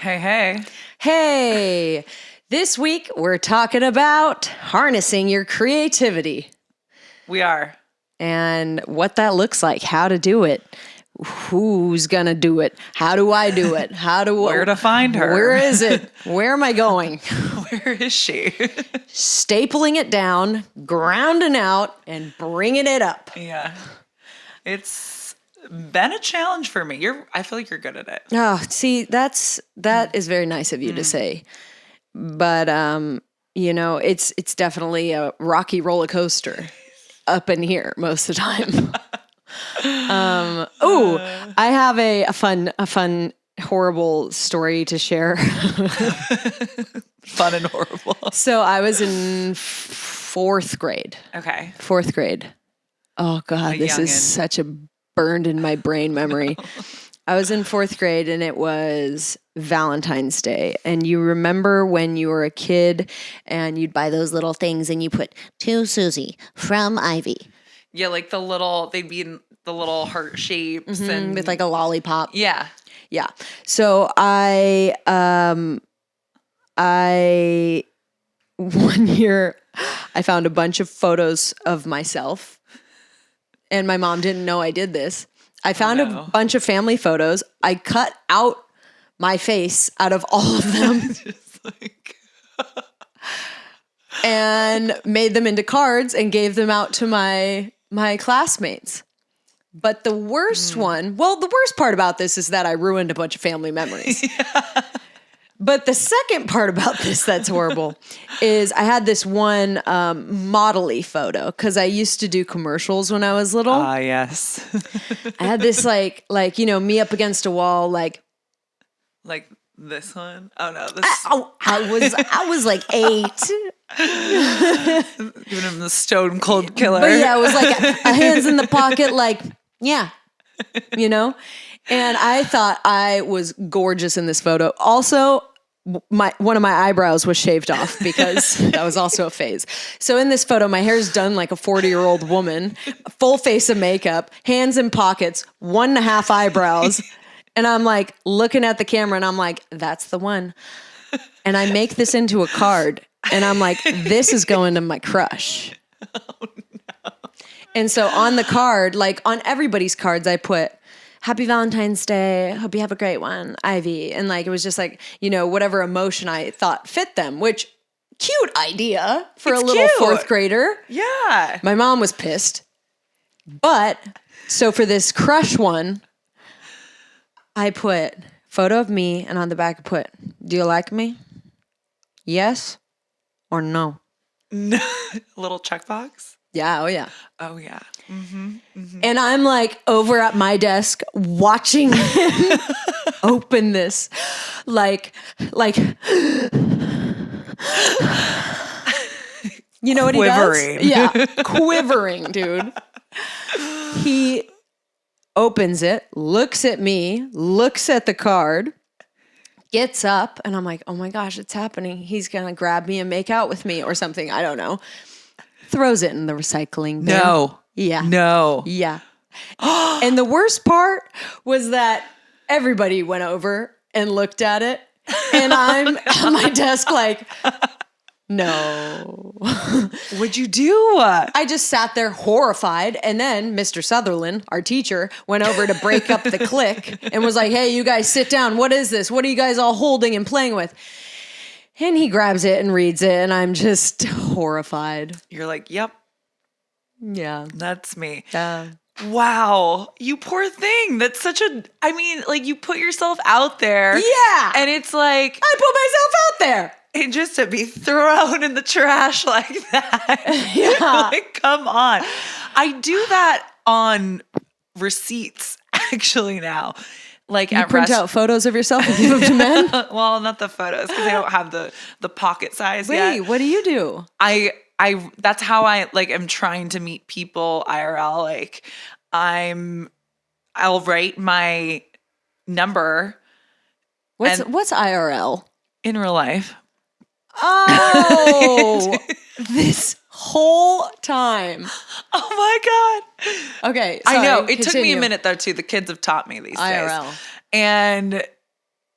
Hey, hey. Hey, this week we're talking about harnessing your creativity We are. and what that looks like, how to do it, who's going to do it, how do I do it, Where to find her. Where is it? Where am I going? Where is she? Stapling it down, grounding out, and bringing it up. Yeah. It's been a challenge for me. I feel like you're good at it. Oh, see, that is very nice of you to say. But it's definitely a rocky roller coaster up in here most of the time. I have a fun horrible story to share. Fun and horrible. So I was in fourth grade. Okay. Fourth grade. Oh God, this is such a burned in my brain memory. I was in fourth grade and it was Valentine's Day. And you remember when you were a kid and you'd buy those little things and you put to Susie from Ivy. Yeah, like they'd be in the little heart shapes and with like a lollipop. Yeah. Yeah. So I one year I found a bunch of photos of myself and my mom didn't know I did this. I found a bunch of family photos. I cut out my face out of all of them. Just like and made them into cards and gave them out to my classmates. But the worst the worst part about this is that I ruined a bunch of family memories. Yeah. But the second part about this that's horrible is I had this one model-y photo because I used to do commercials when I was little. Ah, yes. I had this like me up against a wall like this one. Oh no, this. I was like 8. Giving him the stone cold killer. But yeah, it was like a hands in the pocket, like yeah, And I thought I was gorgeous in this photo. Also, one of my eyebrows was shaved off because that was also a phase. So in this photo, my hair's done like a 40-year-old woman, full face of makeup, hands in pockets, 1.5 eyebrows. And I'm like looking at the camera and I'm like, that's the one. And I make this into a card and I'm like, this is going to my crush. Oh, no. And so on the card, like on everybody's cards, I put, Happy Valentine's Day. Hope you have a great one, Ivy. And like, it was just like, whatever emotion I thought fit them, which cute idea for a little fourth grader. Yeah. My mom was pissed. But so for this crush one, I put photo of me and on the back I put, do you like me? Yes or no? No. Little checkbox? Yeah. Oh yeah. Oh yeah. Mm-hmm, mm-hmm. And I'm like over at my desk watching him open this, like, you know what quivering. He does? Yeah, quivering, dude. He opens it, looks at me, looks at the card, gets up, and I'm like, oh my gosh, it's happening. He's gonna grab me and make out with me or something. I don't know. Throws it in the recycling bin. No. Yeah. No. Yeah. And the worst part was that everybody went over and looked at it. And I'm at my desk like, no. What'd you do? I just sat there horrified. And then Mr. Sutherland, our teacher, went over to break up the clique and was like, hey, you guys sit down. What is this? What are you guys all holding and playing with? And he grabs it and reads it. And I'm just horrified. You're like, yep. Yeah. That's me. Yeah. Wow. You poor thing. That's like you put yourself out there. Yeah. And it's like. I put myself out there. And just to be thrown in the trash like that. Yeah. Like, come on. I do that on receipts actually now. Like you print out photos of yourself and give them to men? Well, not the photos because they don't have the pocket size yet. Wait, what do you do? That's how I like am trying to meet people IRL. Like I'll write my number. What's IRL? In real life. Oh, this whole time. Oh my God. Okay. Sorry, I know. It took me continue. a minute though too. The kids have taught me these IRL. days. And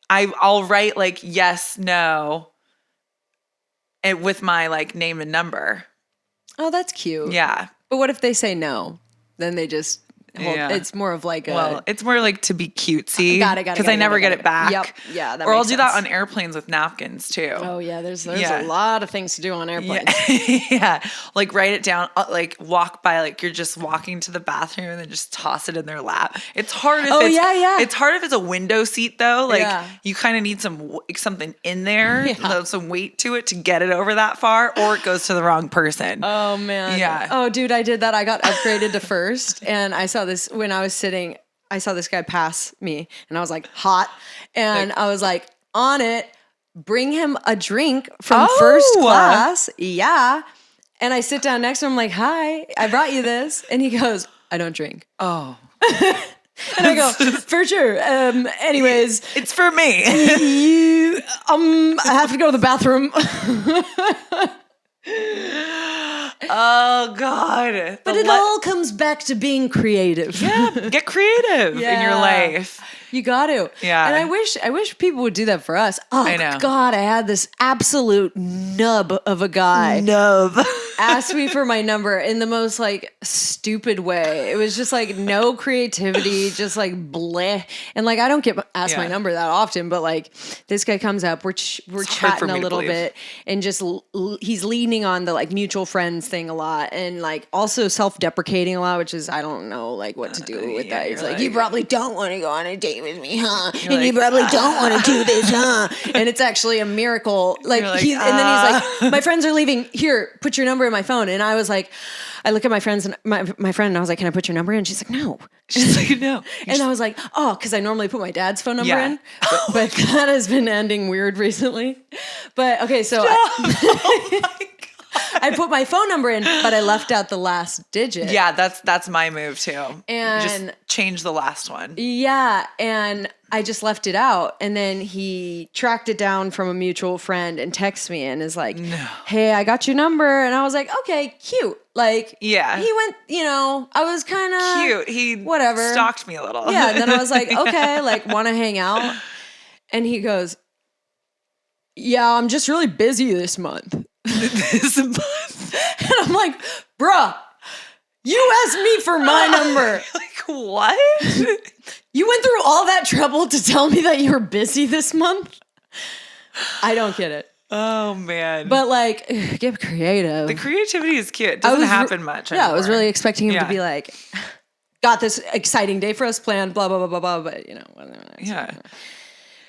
I'll write like yes, no, and with my like name and number. Oh, that's cute. Yeah. But what if they say no? Then they just Yeah. it's more of like a Well, it's more like to be cutesy. Got it. Because I never get it back. Yep. Yeah. That or I'll makes do that sense. on airplanes with napkins too. Oh yeah, there's Yeah. a lot of things to do on airplanes. Yeah. Yeah. Like write it down, like walk by, like you're just walking to the bathroom and then just toss it in their lap. It's hard if it's hard if it's a window seat though. Like you kind of need something in there, some weight to it to get it over that far, or it goes to the wrong person. Oh man. Yeah. Oh dude, I did that. I got upgraded to first, and I saw this when I was sitting. I saw this guy pass me, and I was like, hot, and I was like, on it. Bring him a drink from first class. Yeah. And I sit down next to him, like, hi, I brought you this. And he goes, I don't drink. Oh. And I go, for sure. Anyways. It's for me. I have to go to the bathroom. Oh, God. But it all comes back to being creative. Yeah, get creative in your life. You got to. Yeah. And I wish people would do that for us. Oh, I know. God, I had this absolute nub of a guy. Asked me for my number in the most like stupid way. It was just like no creativity, just like bleh. And like I don't get asked my number that often, but like this guy comes up, we're chatting a little bit, and just he's leaning on the like mutual friends thing a lot, and like also self-deprecating a lot, which is I don't know like what to do with that. He's like, you probably don't want to go on a date with me, huh? And you probably don't want to do this, huh? And it's actually a miracle. Like, and then he's like, my friends are leaving. Here, put your number in my phone. And I was like, I look at my friends and my friend, and I was like, can I put your number in? She's like, no. She's like, no. And I was like, oh, because I normally put my dad's phone number in, but that has been ending weird recently. But okay, so I put my phone number in, but I left out the last digit. Yeah, that's my move too. And just change the last one. Yeah, and I just left it out, and then he tracked it down from a mutual friend and texts me and is like, hey, I got your number. And I was like, okay, cute. Like, yeah, he went, I was kind of cute. He whatever stalked me a little. Yeah, and then I was like, okay, like, want to hang out? And he goes, yeah, I'm just really busy this month. This month. And I'm like, bruh, you asked me for my number. Like, what? You went through all that trouble to tell me that you were busy this month? I don't get it. Oh, man. But like, get creative. The creativity is cute. It doesn't happen much anymore. Yeah, I was really expecting him to be like, got this exciting day for us planned, blah, blah, blah, blah, blah. But, Yeah.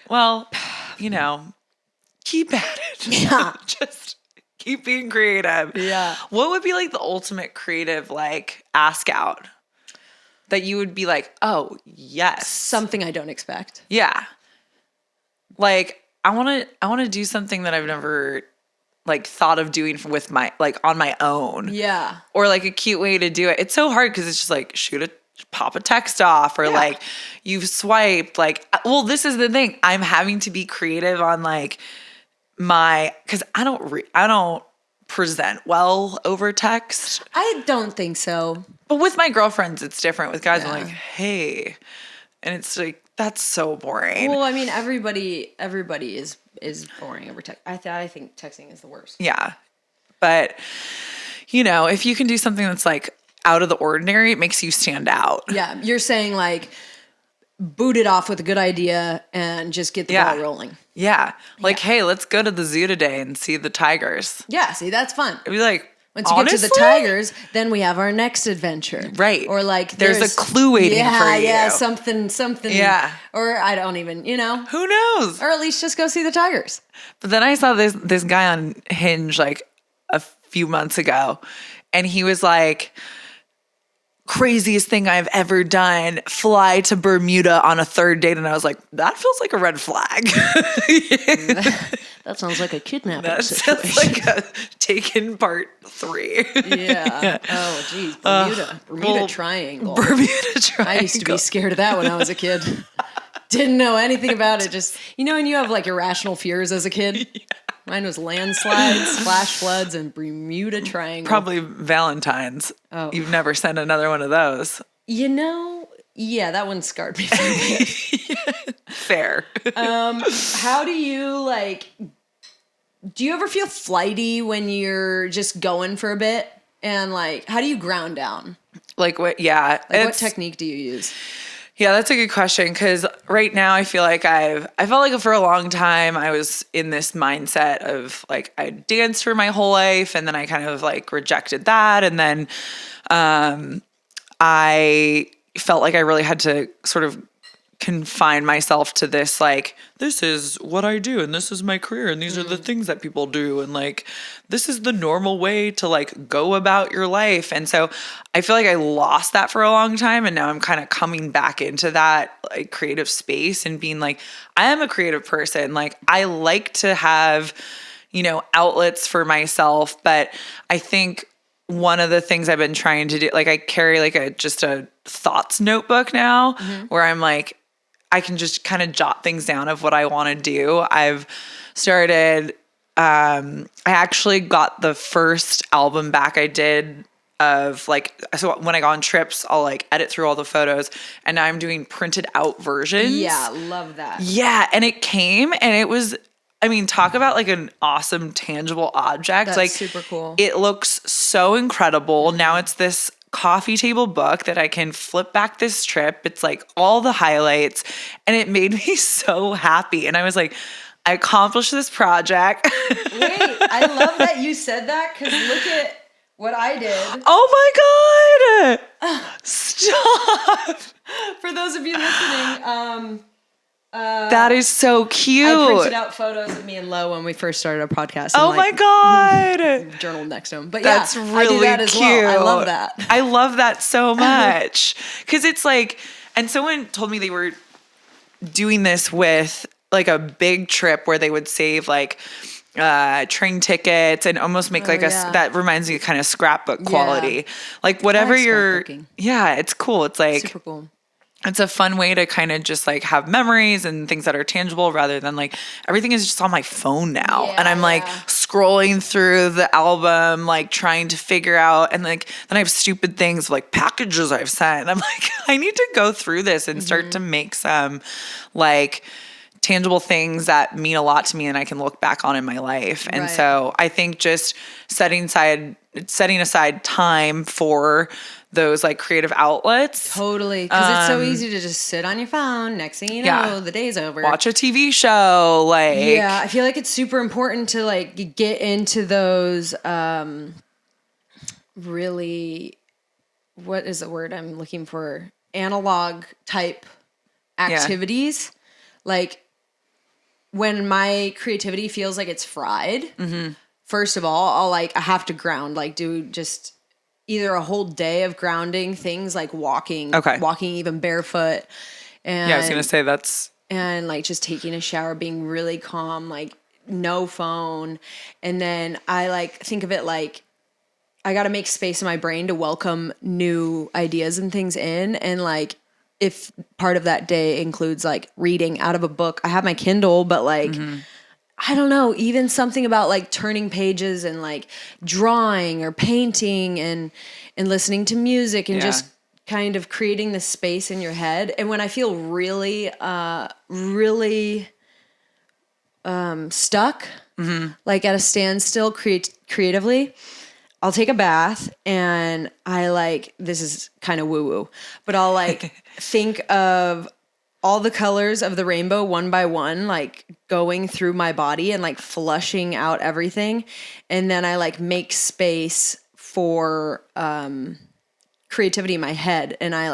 Well, keep at it. Yeah. Just keep being creative. Yeah. What would be like the ultimate creative like ask out that you would be like, oh, yes. Something I don't expect. Yeah. Like I want to do something that I've never like thought of doing with my like on my own. Yeah. Or like a cute way to do it. It's so hard because it's just like pop a text off or like you've swiped like, well, this is the thing. I'm having to be creative on like because I don't present well over text. I don't think so. But with my girlfriends, it's different. With guys, I'm like, hey. And it's like, that's so boring. Well, I mean, everybody is boring over text. I think texting is the worst. Yeah. But, if you can do something that's like out of the ordinary, it makes you stand out. Yeah. You're saying like, boot it off with a good idea and just get the ball rolling. Yeah. Like, hey, let's go to the zoo today and see the tigers. Yeah. See, that's fun. It'd be like, once you get to the tigers, then we have our next adventure. Right. Or like there's a clue waiting for you. Yeah, something. Yeah. Or I don't even, Who knows? Or at least just go see the tigers. But then I saw this guy on Hinge like a few months ago, and he was like, craziest thing I've ever done, fly to Bermuda on a third date. And I was like, that feels like a red flag. That sounds like a kidnapping That situation. sounds like a Taken Part 3. Yeah. Oh, geez. Bermuda Triangle. Bermuda Triangle. I used to be scared of that when I was a kid. Didn't know anything about it. Just, and you have like irrational fears as a kid. Yeah. Mine was landslides, flash floods, and Bermuda Triangle. Probably Valentine's. Oh. You've never sent another one of those. Yeah, that one scarred me for a bit. Fair. How do you like, do you ever feel flighty when you're just going for a bit? And like, how do you ground down? Like what? Yeah. Like what technique do you use? Yeah, that's a good question. Cause right now I feel like I felt like for a long time I was in this mindset of like, I danced for my whole life and then I kind of like rejected that. And then, I felt like I really had to sort of confine myself to this, like, this is what I do and this is my career and these are the things that people do and like this is the normal way to like go about your life. And so I feel like I lost that for a long time and now I'm kind of coming back into that like creative space and being like, I am a creative person. Like I like to have, outlets for myself, but I think one of the things I've been trying to do, like I carry like just a thoughts notebook now where I'm like, I can just kind of jot things down of what I want to do. I've started, I actually got the first album back I did of like, so when I go on trips, I'll like edit through all the photos and now I'm doing printed out versions. Yeah, love that. Yeah. And it came and it was, talk about like an awesome tangible object. That's like super cool. It looks so incredible. Now it's this coffee table book that I can flip back this trip. It's like all the highlights and it made me so happy. And I was like, I accomplished this project. Wait, I love that you said that because look at what I did. Oh my God. Stop. For those of you listening, that is so cute. I printed out photos of me and Lo when we first started our podcast. Oh my God. Journaled next to them. But that's yeah, really I do that as cute. well. I love that. I love that so much. Because it's like, and someone told me they were doing this with like a big trip where they would save like train tickets and almost make that reminds me of kind of scrapbook quality. Yeah. Like whatever it's cool. It's like super cool. It's a fun way to kind of just like have memories and things that are tangible rather than like everything is just on my phone now. Yeah, and I'm like scrolling through the album, like trying to figure out, and like then I have stupid things like packages I've sent. I'm like, I need to go through this and start to make some like tangible things that mean a lot to me and I can look back on in my life. And so I think just setting aside time for those like creative outlets. Totally. Because it's so easy to just sit on your phone. Next thing you know, the day's over. Watch a TV show. Like, yeah, I feel like it's super important to like get into those really, what is the word I'm looking for? Analog type activities. Yeah. Like when my creativity feels like it's fried, first of all, I have to ground, like do just either a whole day of grounding things like walking even barefoot. And I was going to say that's. And like just taking a shower, being really calm, like no phone. And then I like think of it like I got to make space in my brain to welcome new ideas and things in. And like, if part of that day includes like reading out of a book, I have my Kindle, but like, I don't know, even something about like turning pages and like drawing or painting and listening to music and just kind of creating this space in your head. And when I feel really, really stuck, like at a standstill creatively, I'll take a bath and I like, this is kind of woo-woo, but I'll like think of all the colors of the rainbow one by one, like going through my body and like flushing out everything. And then I like make space for creativity in my head. And I'm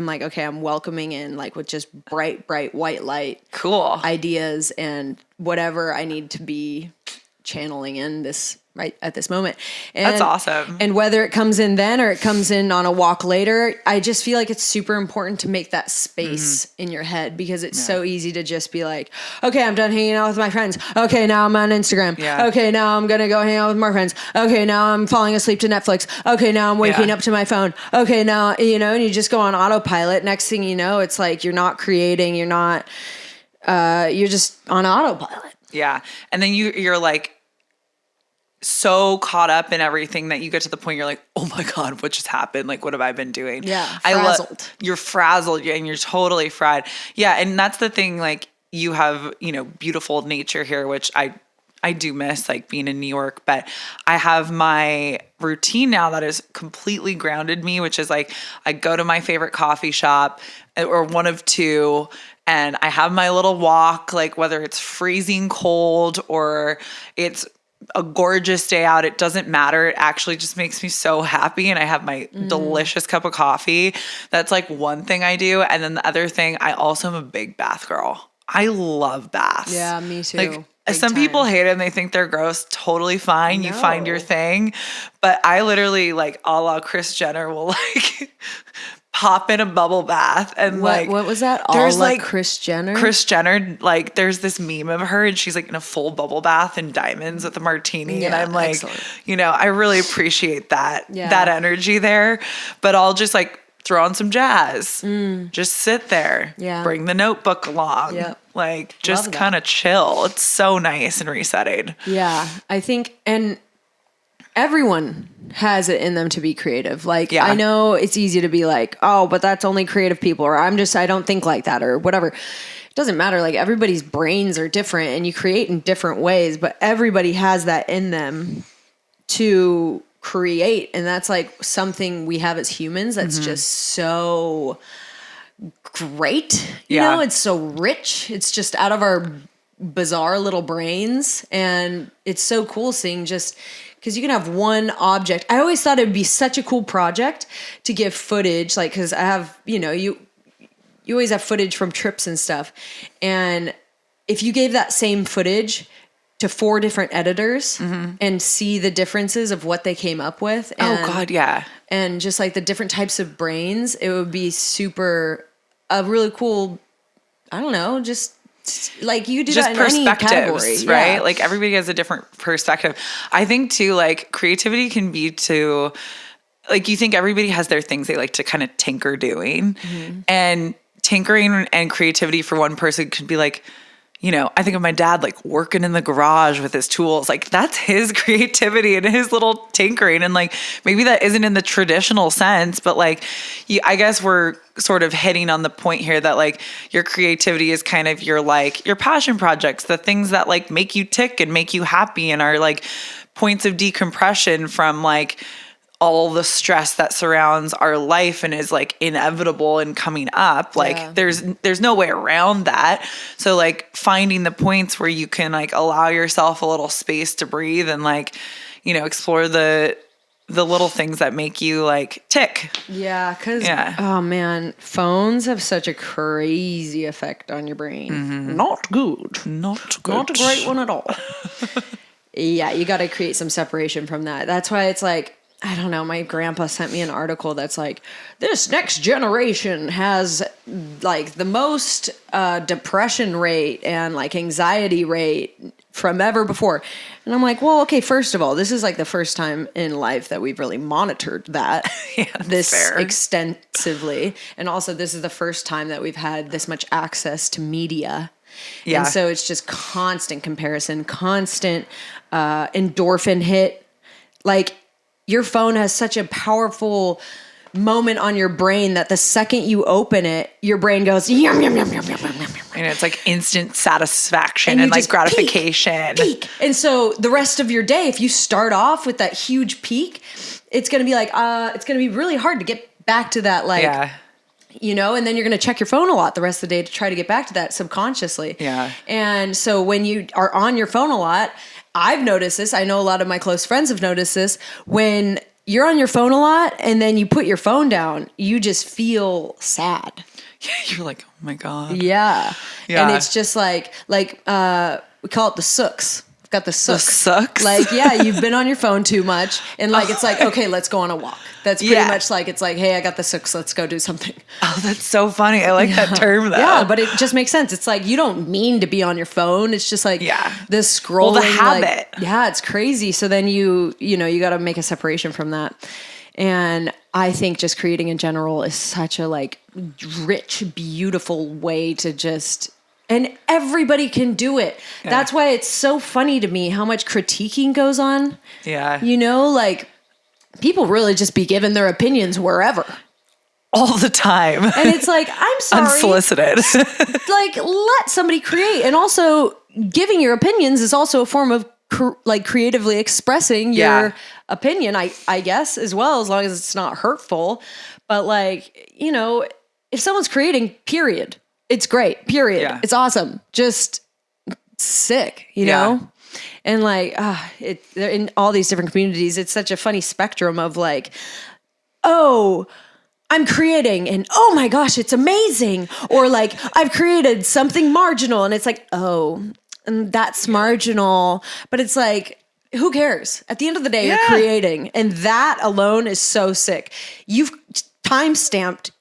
like, okay, I'm welcoming in like with just bright white light. Cool. Ideas and whatever I need to be channeling in this right at this moment. And, that's awesome. And whether it comes in then or it comes in on a walk later, I just feel like it's super important to make that space in your head because it's so easy to just be like, okay, I'm done hanging out with my friends. Okay, now I'm on Instagram. Yeah. Okay, now I'm going to go hang out with more friends. Okay, now I'm falling asleep to Netflix. Okay, now I'm waking up to my phone. Okay, now, and you just go on autopilot. Next thing you know, it's like you're not creating, you're not, you're just on autopilot. Yeah. And then you're like, so caught up in everything that you get to the point you're like, oh my God, what just happened? Like, what have I been doing? Yeah, frazzled. You're frazzled and you're totally fried. Yeah, and that's the thing, like, you have, beautiful nature here, which I do miss, like, being in New York, but I have my routine now that has completely grounded me, which is like, I go to my favorite coffee shop or one of two, and I have my little walk, like whether it's freezing cold or it's a gorgeous day out, it doesn't matter. It actually just makes me so happy. And I have my delicious cup of coffee. That's like one thing I do. And then the other thing, I also am a big bath girl. I love baths. Yeah, me too. Like, some people hate it and they think they're gross. Totally fine. No. You find your thing. But I literally, like, a la Kris Jenner, will like pop in a bubble bath and what was that? There's like Kris Jenner. Kris Jenner, like, there's this meme of her and she's like in a full bubble bath in diamonds with a martini, and I'm like, excellent. I really appreciate that energy there. But I'll just like throw on some jazz, just sit there, bring the notebook along, like just kind of chill. It's so nice and resetting. Yeah, I think, and everyone has it in them to be creative. Like, I know it's easy to be like, oh, but that's only creative people, or I don't think like that, or whatever. It doesn't matter. Like, everybody's brains are different and you create in different ways, but everybody has that in them to create. And that's like something we have as humans that's just so great. You know, it's so rich. It's just out of our bizarre little brains. And it's so cool seeing just, because you can have one object. I always thought it would be such a cool project to give footage, like, because I have, you always have footage from trips and stuff. And if you gave that same footage to 4 different editors and see the differences of what they came up with. And, oh God, yeah. And just like the different types of brains, it would be a really cool, I don't know, just like you do that in any category, right? Yeah. Like, everybody has a different perspective. I think too, like, creativity can be to, like, you think everybody has their things they like to kind of tinker doing, and tinkering and creativity for one person could be like, I think of my dad, like, working in the garage with his tools. Like, that's his creativity and his little tinkering. And, like, maybe that isn't in the traditional sense, but, like, I guess we're sort of hitting on the point here that, like, your creativity is kind of your passion projects, the things that, like, make you tick and make you happy and are, like, points of decompression from, like, all the stress that surrounds our life and is, like, inevitable and coming up. Like, there's no way around that. So, like, finding the points where you can, like, allow yourself a little space to breathe and, like, explore the little things that make you, like, tick. Yeah, because, oh man, phones have such a crazy effect on your brain. Not good. Not a great one at all. Yeah, you got to create some separation from that. That's why it's like, I don't know, my grandpa sent me an article that's like, this next generation has, like, the most depression rate and, like, anxiety rate from ever before. And I'm like, well, okay, first of all, this is, like, the first time in life that we've really monitored that this extensively. And also, this is the first time that we've had this much access to media. Yeah. And so it's just constant comparison, constant endorphin hit. Like, your phone has such a powerful moment on your brain that the second you open it, your brain goes, yum, yum, yum, yum, yum, yum, yum. And it's like instant satisfaction and like gratification. Peak. And so the rest of your day, if you start off with that huge peak, it's going to be like, it's going to be really hard to get back to that, like, and then you're going to check your phone a lot the rest of the day to try to get back to that subconsciously. Yeah. And so when you are on your phone a lot, I've noticed this. I know a lot of my close friends have noticed this. When you're on your phone a lot and then you put your phone down, you just feel sad. Yeah, you're like, oh my God. Yeah. And it's just like we call it the sooks. I've got the sooks. The sooks? Like, you've been on your phone too much. And like, it's like, okay, let's go on a walk. That's pretty much like, it's like, hey, I got the sooks. Let's go do something. Oh, that's so funny. I like that term though. Yeah, but it just makes sense. It's like, you don't mean to be on your phone. It's just like this scrolling. Well, the habit. Like, it's crazy. So then you got to make a separation from that. And I think just creating in general is such a, like, rich, beautiful way to just And everybody can do it. Yeah. That's why it's so funny to me how much critiquing goes on. Yeah. You know, like people really just be giving their opinions wherever. All the time. And it's like, I'm sorry. Unsolicited. Like, let somebody create. And also, giving your opinions is also a form of creatively expressing your opinion, I guess, as well, as long as it's not hurtful. But like, you know, if someone's creating, period, it's great, period. Yeah. It's awesome. Just sick, you know? And like, in all these different communities, it's such a funny spectrum of like, oh, I'm creating and oh my gosh, it's amazing. Or like, I've created something marginal and it's like, oh, and that's marginal. But it's like, who cares? At the end of the day, you're creating. And that alone is so sick. You've time-stamped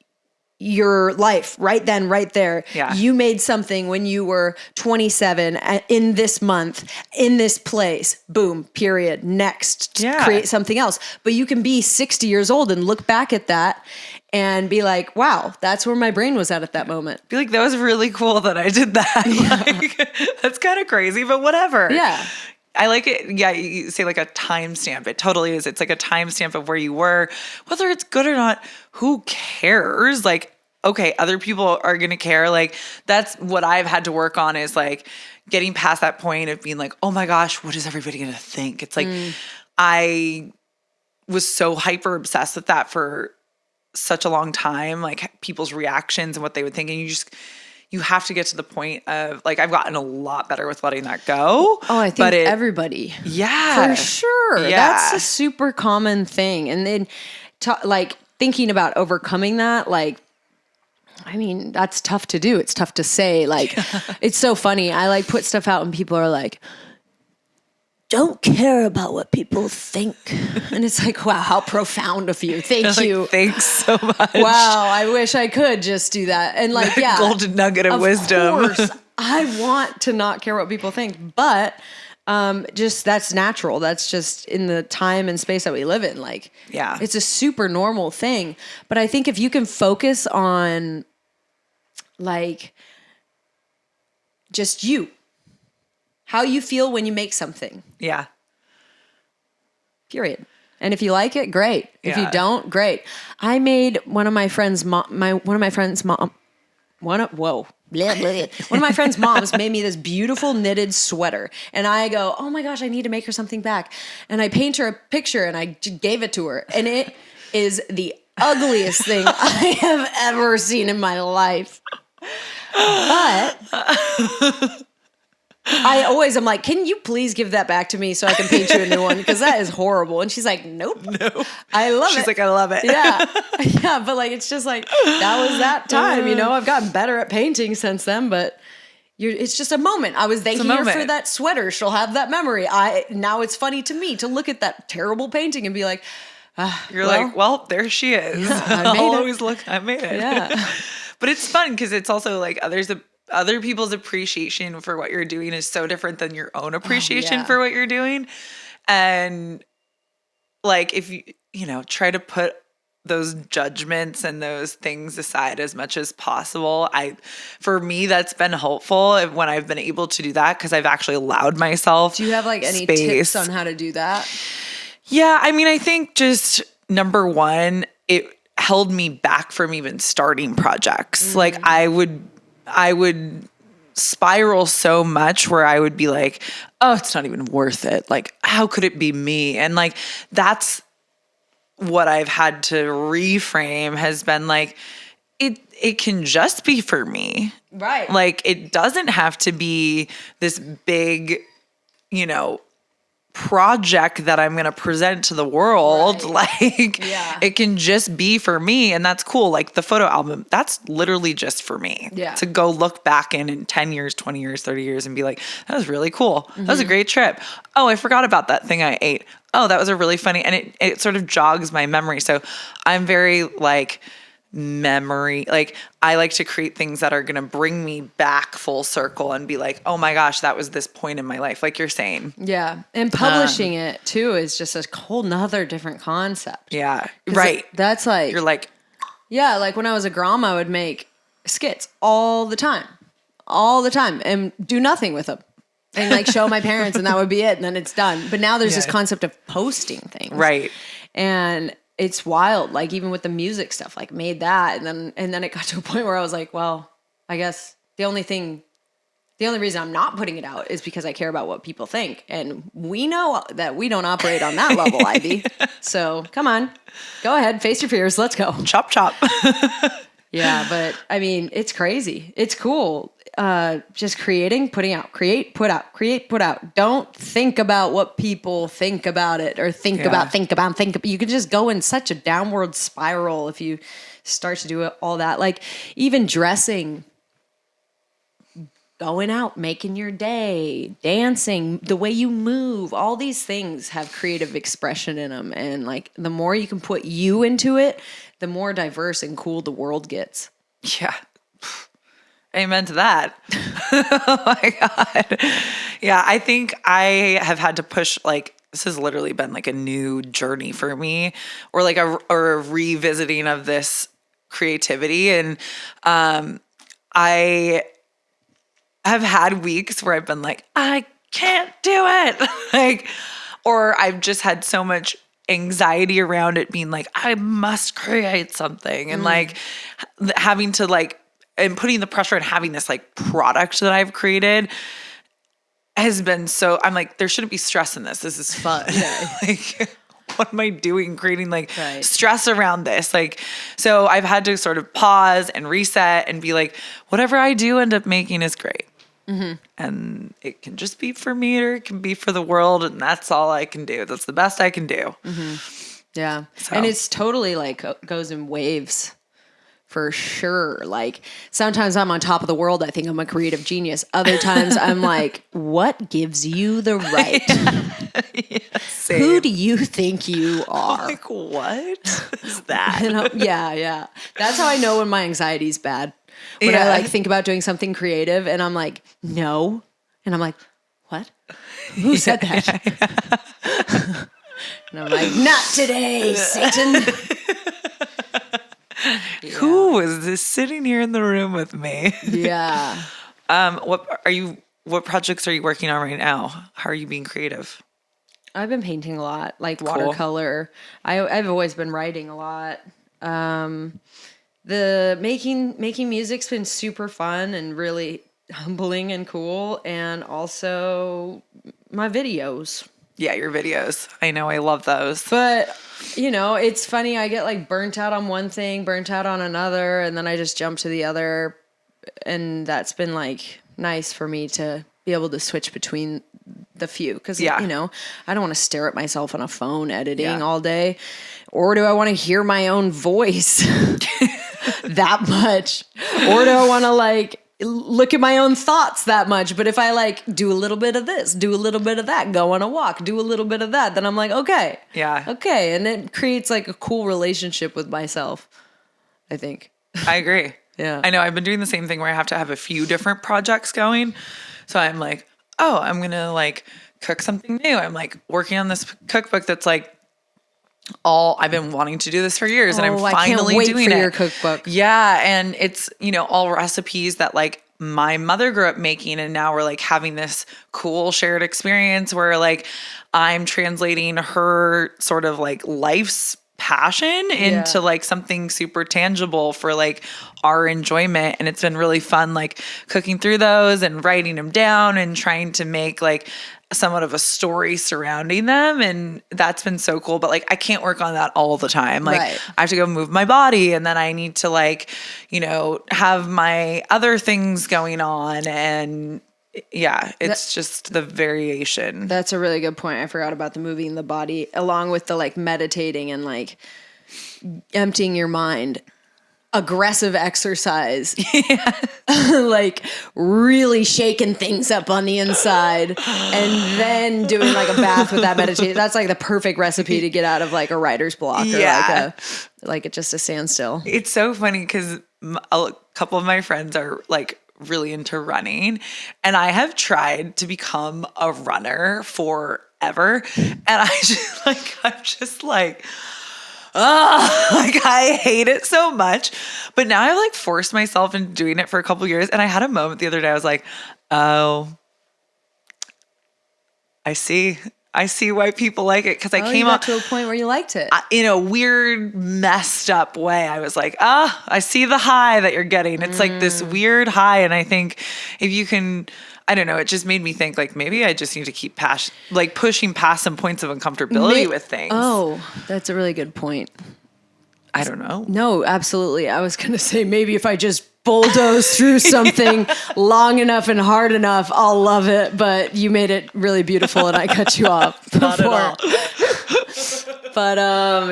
your life right then, right there. Yeah. You made something when you were 27 in this month, in this place, boom, period. Next, create something else. But you can be 60 years old and look back at that and be like, wow, that's where my brain was at that moment. Be like, that was really cool that I did that. Yeah. Like, that's kind of crazy, but whatever. Yeah. I like it. Yeah, you say like a timestamp. It totally is. It's like a timestamp of where you were. Whether it's good or not, who cares? Like, okay, other people are going to care. Like, that's what I've had to work on is like getting past that point of being like, oh my gosh, what is everybody going to think? It's like, I was so hyper obsessed with that for such a long time, like people's reactions and what they would think. And you have to get to the point of like, I've gotten a lot better with letting that go. Oh, I think everybody. Yeah. For sure. Yeah. That's a super common thing. And then like thinking about overcoming that, like, I mean, that's tough to do. It's tough to say. Like, it's so funny. I like put stuff out and people are like, don't care about what people think. And it's like, wow, how profound of you. Thank you. Like, thanks so much. Wow, I wish I could just do that. And like, yeah. Golden nugget of wisdom. Of course, I want to not care what people think. But just that's natural. That's just in the time and space that we live in. Like, it's a super normal thing. But I think if you can focus on like just you, how you feel when you make something. Yeah. Period. And if you like it, great. If you don't, great. I made one of my friends' moms made me this beautiful knitted sweater. And I go, oh my gosh, I need to make her something back. And I paint her a picture and I gave it to her. And it is the ugliest thing I have ever seen in my life. But I always am like, can you please give that back to me so I can paint you a new one? Because that is horrible. And she's like, nope. No. I love it. She's like, I love it. Yeah. Yeah. But like, it's just like, that was that time, you know, I've gotten better at painting since then, but it's just a moment. I was thanking her for that sweater. She'll have that memory. Now it's funny to me to look at that terrible painting and be like, you're like, well, there she is. Yeah, I'll always look, I made it. Yeah. But it's fun because it's also like other people's appreciation for what you're doing is so different than your own appreciation for what you're doing. And like, if you know, try to put those judgments and those things aside as much as possible. For me, that's been helpful when I've been able to do that because I've actually allowed myself. Do you have like any tips on how to do that? Yeah. I mean, I think just number one, it held me back from even starting projects. Like I would spiral so much where I would be like, oh, it's not even worth it. Like, how could it be me? And like, that's what I've had to reframe has been like, it can just be for me. Right. Like, it doesn't have to be this big, you know, project that I'm going to present to the world. Right. Like, it can just be for me. And that's cool. Like the photo album, that's literally just for me. Yeah. To go look back in 10 years, 20 years, 30 years and be like, that was really cool. That was a great trip. Oh, I forgot about that thing I ate. Oh, that was a really funny, and it sort of jogs my memory. So I'm very like memory, like I like to create things that are going to bring me back full circle and be like, oh my gosh, that was this point in my life. Like you're saying. Yeah. And publishing it too is just a whole nother different concept. Yeah. Right. That's like, you're like, yeah. Like when I was a grandma, I would make skits all the time. all the time and do nothing with them. And like show my parents and that would be it. And then it's done. But now there's this concept of posting things. Right. And it's wild. Like even with the music stuff, like made that. And then it got to a point where I was like, well, I guess the only reason I'm not putting it out is because I care about what people think. And we know that we don't operate on that level, Ivy. So come on, go ahead, face your fears. Let's go. Chop, chop. Yeah. But I mean, it's crazy. It's cool. Just creating, putting out, create, put out, create, put out. Don't think about what people think about it or think about. You can just go in such a downward spiral if you start to do all that. Like even dressing, going out, making your day, dancing, the way you move, all these things have creative expression in them. And like the more you can put you into it, the more diverse and cool the world gets. Yeah. Amen to that. Oh my God. Yeah, I think I have had to push, like, this has literally been like a new journey for me, or like a revisiting of this creativity. And I have had weeks where I've been like, I can't do it. Like, or I've just had so much anxiety around it being like, I must create something. And like having to like, and putting the pressure and having this like product that I've created has been so, I'm like, there shouldn't be stress in this. This is fun. Yeah. Like, what am I doing creating like stress around this? Like, so I've had to sort of pause and reset and be like, whatever I do end up making is great. Mm-hmm. And it can just be for me or it can be for the world. And that's all I can do. That's the best I can do. Mm-hmm. Yeah. So. And it's totally like goes in waves. For sure. Like sometimes I'm on top of the world. I think I'm a creative genius. Other times I'm like, what gives you the right? Yeah, who do you think you are? Like, what is that? Yeah. That's how I know when my anxiety's bad. When I like think about doing something creative and I'm like, no. And I'm like, what? Who said that? Yeah. And I'm like, not today, Satan. Yeah. Who is this sitting here in the room with me? Yeah. What projects are you working on right now? How are you being creative? I've been painting a lot, like watercolor. I've always been writing a lot. The making music's been super fun and really humbling and cool. And also my videos. Yeah, your videos. I know, I love those. But, you know, it's funny. I get like burnt out on one thing, burnt out on another, and then I just jump to the other. And that's been like nice for me to be able to switch between the few. Because, you know, I don't want to stare at myself on a phone editing all day. Or do I want to hear my own voice that much? Or do I want to like look at my own thoughts that much? But if I like do a little bit of this, do a little bit of that, go on a walk, do a little bit of that, then I'm like, okay. Yeah. Okay. And it creates like a cool relationship with myself, I think. I agree. Yeah. I know I've been doing the same thing where I have to have a few different projects going. So I'm like, oh, I'm going to like cook something new. I'm like working on this cookbook that's like I've been wanting to do this for years and I'm finally doing it. I can't wait for your cookbook. Yeah. And it's, you know, all recipes that like my mother grew up making. And now we're like having this cool shared experience where like I'm translating her sort of like life's passion into like something super tangible for like our enjoyment. And it's been really fun, like cooking through those and writing them down and trying to make like somewhat of a story surrounding them. And that's been so cool. But like, I can't work on that all the time. Like I have to go move my body and then I need to like, you know, have my other things going on. And yeah, it's just the variation. That's a really good point. I forgot about the moving the body along with the like meditating and like emptying your mind. Aggressive exercise, like really shaking things up on the inside and then doing like a bath with that meditation. That's like the perfect recipe to get out of like a writer's block or like just a standstill. It's so funny because a couple of my friends are like really into running and I have tried to become a runner forever. And I'm just like, like I hate it so much. But now I've like forced myself into doing it for a couple years. And I had a moment the other day. I was like, oh, I see why people like it. Cause I came up to a point where you liked it in a weird, messed up way. I was like, I see the high that you're getting. It's like this weird high. And I think if you can, I don't know, it just made me think like maybe I just need to keep pushing past some points of uncomfortability with things. Oh, that's a really good point. I don't know. No, absolutely. I was going to say maybe if I just bulldoze through something long enough and hard enough, I'll love it. But you made it really beautiful and I cut you off before. Not at all. But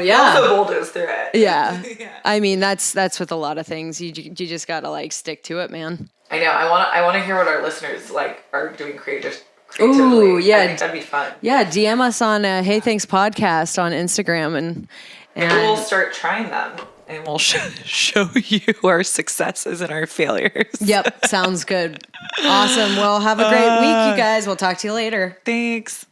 yeah. Also bulldoze through it. Yeah. I mean, that's with a lot of things. You just got to like stick to it, man. I know. I want to hear what our listeners like are doing creatively. Ooh, yeah. I think that'd be fun. Yeah, DM us on Hey Thanks Podcast on Instagram and we'll start trying them and we'll show you our successes and our failures. Yep, sounds good. Awesome. Well, have a great week, you guys. We'll talk to you later. Thanks.